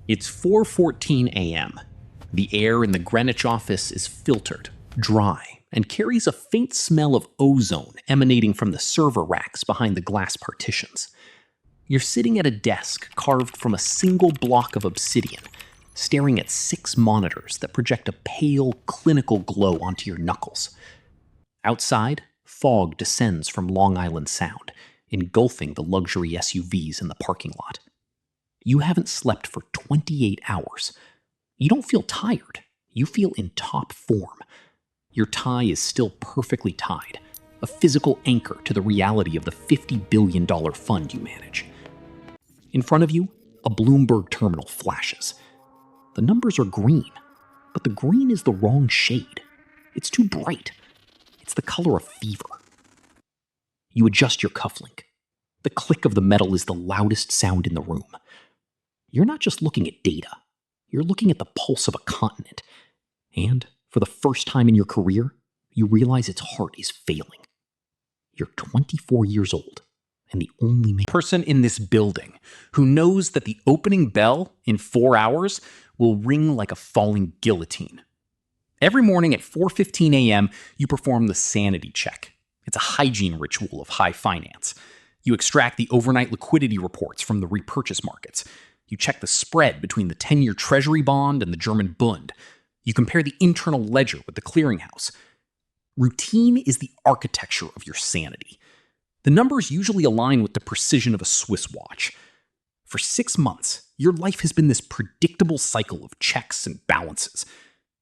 It's 4:14 a.m. The air in the Greenwich office is filtered, dry, and carries a faint smell of ozone emanating from the server racks behind the glass partitions. You're sitting at a desk carved from a single block of obsidian, staring at 6 monitors that project a pale, clinical glow onto your knuckles. Outside, fog descends from Long Island Sound, engulfing the luxury SUVs in the parking lot. You haven't slept for 28 hours. You don't feel tired. You feel in top form. Your tie is still perfectly tied, a physical anchor to the reality of the $50 billion fund you manage. In front of you, a Bloomberg terminal flashes. The numbers are green, but the green is the wrong shade. It's too bright. It's the color of fever. You adjust your cufflink. The click of the metal is the loudest sound in the room. You're not just looking at data. You're looking at the pulse of a continent. And, for the first time in your career, you realize its heart is failing. You're 24 years old, and the only person in this building who knows that the opening bell in 4 hours will ring like a falling guillotine. Every morning at 4:15 a.m., you perform the Sanity check. It's a hygiene ritual of high finance. You extract the overnight liquidity reports from the repurchase markets. You check the spread between the 10-year Treasury bond and the German Bund. You compare the internal ledger with the clearinghouse. Routine is the architecture of your sanity. The numbers usually align with the precision of a Swiss watch. For 6 months, your life has been this predictable cycle of checks and balances.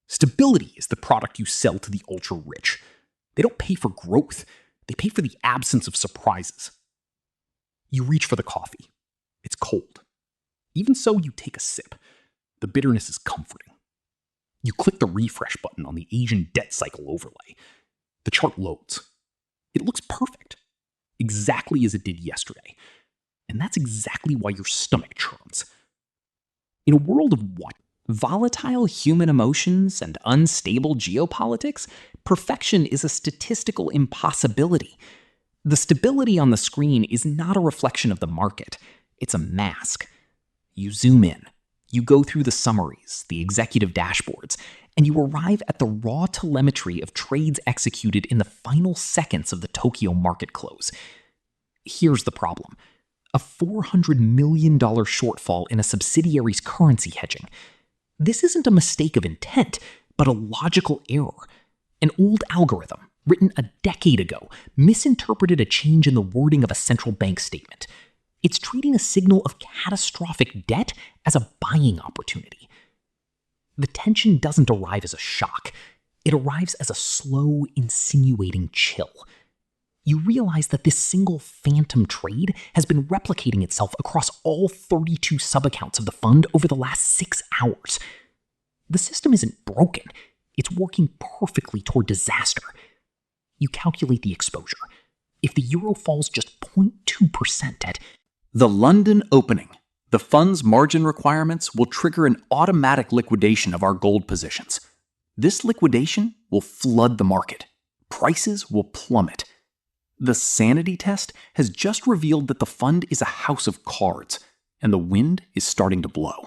Stability is the product you sell to the ultra-rich. They don't pay for growth. They pay for the absence of surprises. You reach for the coffee. It's cold. Even so, you take a sip. The bitterness is comforting. You click the refresh button on the Asian debt cycle overlay. The chart loads. It looks perfect. Exactly as it did yesterday. And that's exactly why your stomach churns. In a world of what? Volatile human emotions and unstable geopolitics, perfection is a statistical impossibility. The stability on the screen is not a reflection of the market. It's a mask. You zoom in. You go through the summaries, the executive dashboards, and you arrive at the raw telemetry of trades executed in the final seconds of the Tokyo market close. Here's the problem. A $400 million shortfall in a subsidiary's currency hedging. This isn't a mistake of intent, but a logical error. An old algorithm, written a decade ago, misinterpreted a change in the wording of a central bank statement. It's treating a signal of catastrophic debt as a buying opportunity. The tension doesn't arrive as a shock. It arrives as a slow, insinuating chill. You realize that this single phantom trade has been replicating itself across all 32 sub-accounts of the fund over the last 6 hours. The system isn't broken. It's working perfectly toward disaster. You calculate the exposure. If the euro falls just 0.2% at the London opening, the fund's margin requirements will trigger an automatic liquidation of our gold positions. This liquidation will flood the market. Prices will plummet. The sanity test has just revealed that the fund is a house of cards, and the wind is starting to blow.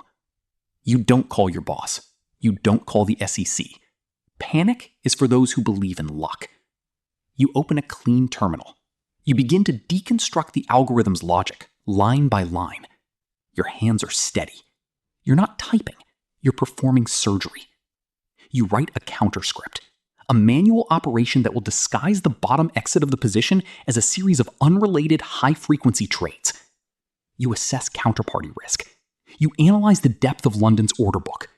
You don't call your boss. You don't call the SEC. Panic is for those who believe in luck. You open a clean terminal. You begin to deconstruct the algorithm's logic, line by line. Your hands are steady. You're not typing. You're performing surgery. You write a counterscript, a manual operation that will disguise the bottom exit of the position as a series of unrelated high-frequency trades. You assess counterparty risk. You analyze the depth of London's order book.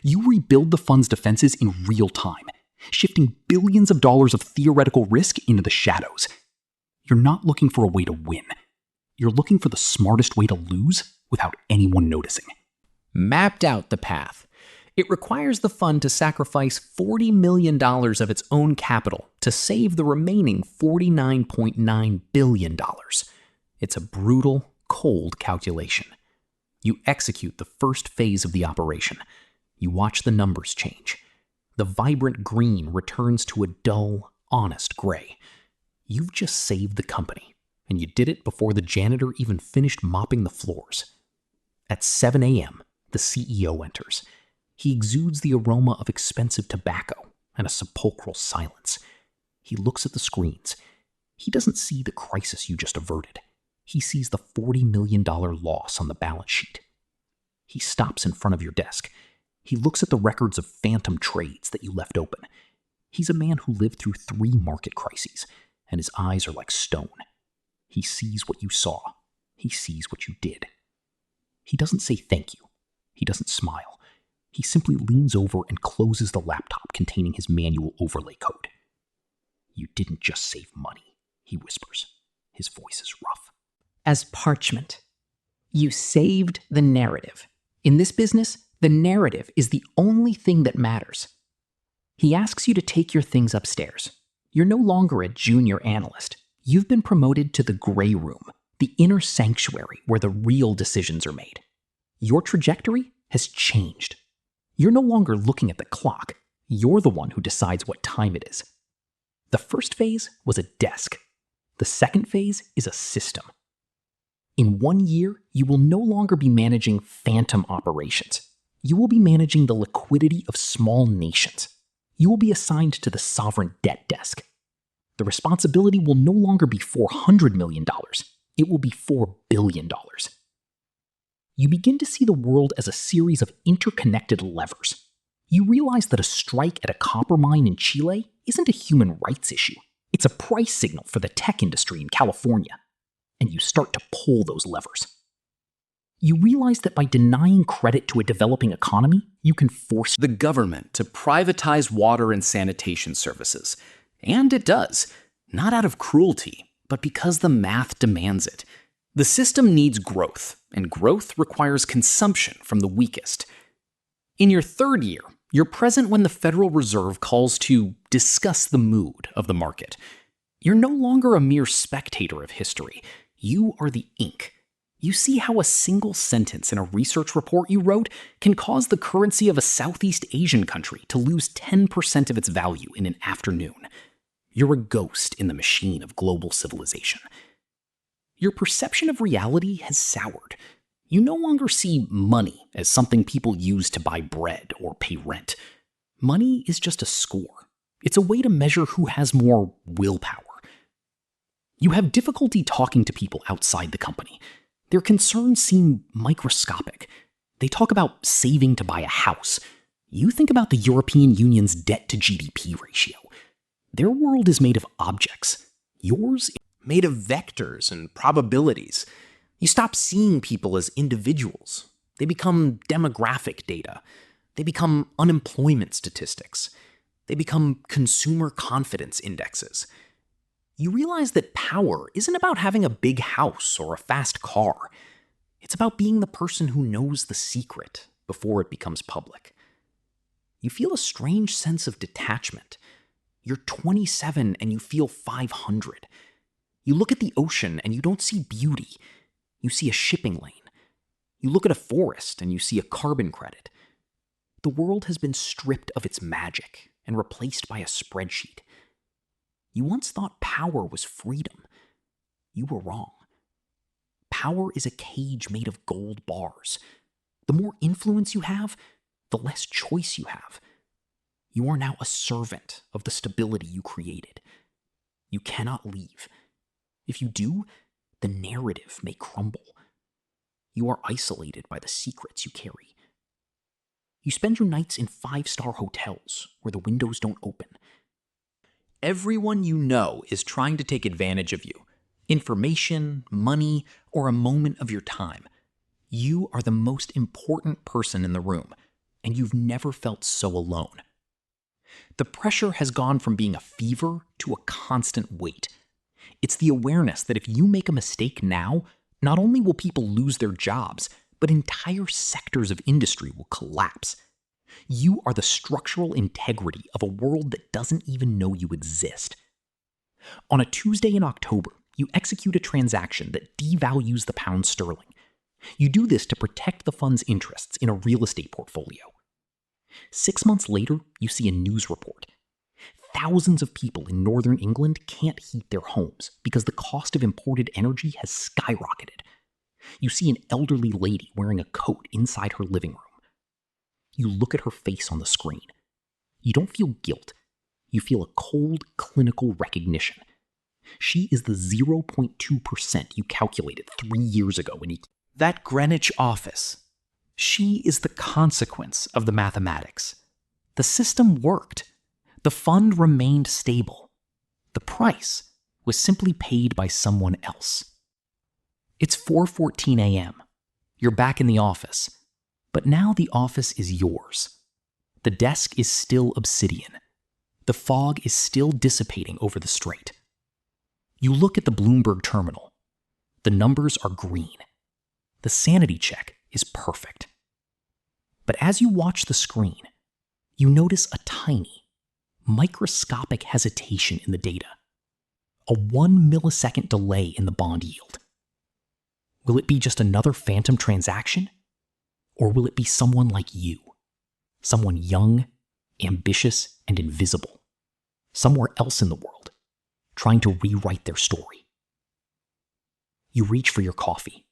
You rebuild the fund's defenses in real time, shifting billions of dollars of theoretical risk into the shadows. You're not looking for a way to win. You're looking for the smartest way to lose without anyone noticing. Mapped out the path. It requires the fund to sacrifice $40 million of its own capital to save the remaining $49.9 billion. It's a brutal, cold calculation. You execute the first phase of the operation. You watch the numbers change. The vibrant green returns to a dull, honest gray. You've just saved the company, and you did it before the janitor even finished mopping the floors. At 7 a.m., the CEO enters. He exudes the aroma of expensive tobacco and a sepulchral silence. He looks at the screens. He doesn't see the crisis you just averted. He sees the $40 million loss on the balance sheet. He stops in front of your desk. He looks at the records of phantom trades that you left open. He's a man who lived through 3 market crises, and his eyes are like stone. He sees what you saw. He sees what you did. He doesn't say thank you. He doesn't smile. He simply leans over and closes the laptop containing his manual overlay code. "You didn't just save money," he whispers. His voice is rough. As parchment. You saved the narrative. In this business, the narrative is the only thing that matters. He asks you to take your things upstairs. You're no longer a junior analyst. You've been promoted to the gray room, the inner sanctuary where the real decisions are made. Your trajectory has changed. You're no longer looking at the clock. You're the one who decides what time it is. The first phase was a desk. The second phase is a system. In 1 year, you will no longer be managing phantom operations. You will be managing the liquidity of small nations. You will be assigned to the sovereign debt desk. The responsibility will no longer be $400 million. It will be $4 billion. You begin to see the world as a series of interconnected levers. You realize that a strike at a copper mine in Chile isn't a human rights issue. It's a price signal for the tech industry in California. And you start to pull those levers. You realize that by denying credit to a developing economy, you can force the government to privatize water and sanitation services. And it does. Not out of cruelty, but because the math demands it. The system needs growth, and growth requires consumption from the weakest. In your 3rd year, you're present when the Federal Reserve calls to discuss the mood of the market. You're no longer a mere spectator of history. You are the ink. You see how a single sentence in a research report you wrote can cause the currency of a Southeast Asian country to lose 10% of its value in an afternoon. You're a ghost in the machine of global civilization. Your perception of reality has soured. You no longer see money as something people use to buy bread or pay rent. Money is just a score. It's a way to measure who has more willpower. You have difficulty talking to people outside the company. Their concerns seem microscopic. They talk about saving to buy a house. You think about the European Union's debt to GDP ratio. Their world is made of objects. Yours is made of vectors and probabilities. You stop seeing people as individuals. They become demographic data. They become unemployment statistics. They become consumer confidence indexes. You realize that power isn't about having a big house or a fast car. It's about being the person who knows the secret before it becomes public. You feel a strange sense of detachment. You're 27 and you feel 500. You look at the ocean and you don't see beauty. You see a shipping lane. You look at a forest and you see a carbon credit. The world has been stripped of its magic and replaced by a spreadsheet. You once thought power was freedom. You were wrong. Power is a cage made of gold bars. The more influence you have, the less choice you have. You are now a servant of the stability you created. You cannot leave. If you do, the narrative may crumble. You are isolated by the secrets you carry. You spend your nights in 5-star hotels where the windows don't open. Everyone you know is trying to take advantage of you. Information, money, or a moment of your time. You are the most important person in the room, and you've never felt so alone. The pressure has gone from being a fever to a constant weight. It's the awareness that if you make a mistake now, not only will people lose their jobs, but entire sectors of industry will collapse. You are the structural integrity of a world that doesn't even know you exist. On a Tuesday in October, you execute a transaction that devalues the pound sterling. You do this to protect the fund's interests in a real estate portfolio. 6 months later, you see a news report. Thousands of people in northern England can't heat their homes because the cost of imported energy has skyrocketed. You see an elderly lady wearing a coat inside her living room. You look at her face on the screen. You don't feel guilt. You feel a cold, clinical recognition. She is the 0.2% you calculated 3 years ago when you... That Greenwich office. She is the consequence of the mathematics. The system worked. The fund remained stable. The price was simply paid by someone else. It's 4:14 a.m. You're back in the office. But now the office is yours. The desk is still obsidian. The fog is still dissipating over the strait. You look at the Bloomberg terminal. The numbers are green. The sanity check is perfect. But as you watch the screen, you notice a tiny, microscopic hesitation in the data. A 1 millisecond delay in the bond yield. Will it be just another phantom transaction? Or will it be someone like you? Someone young, ambitious, and invisible. Somewhere else in the world, trying to rewrite their story. You reach for your coffee.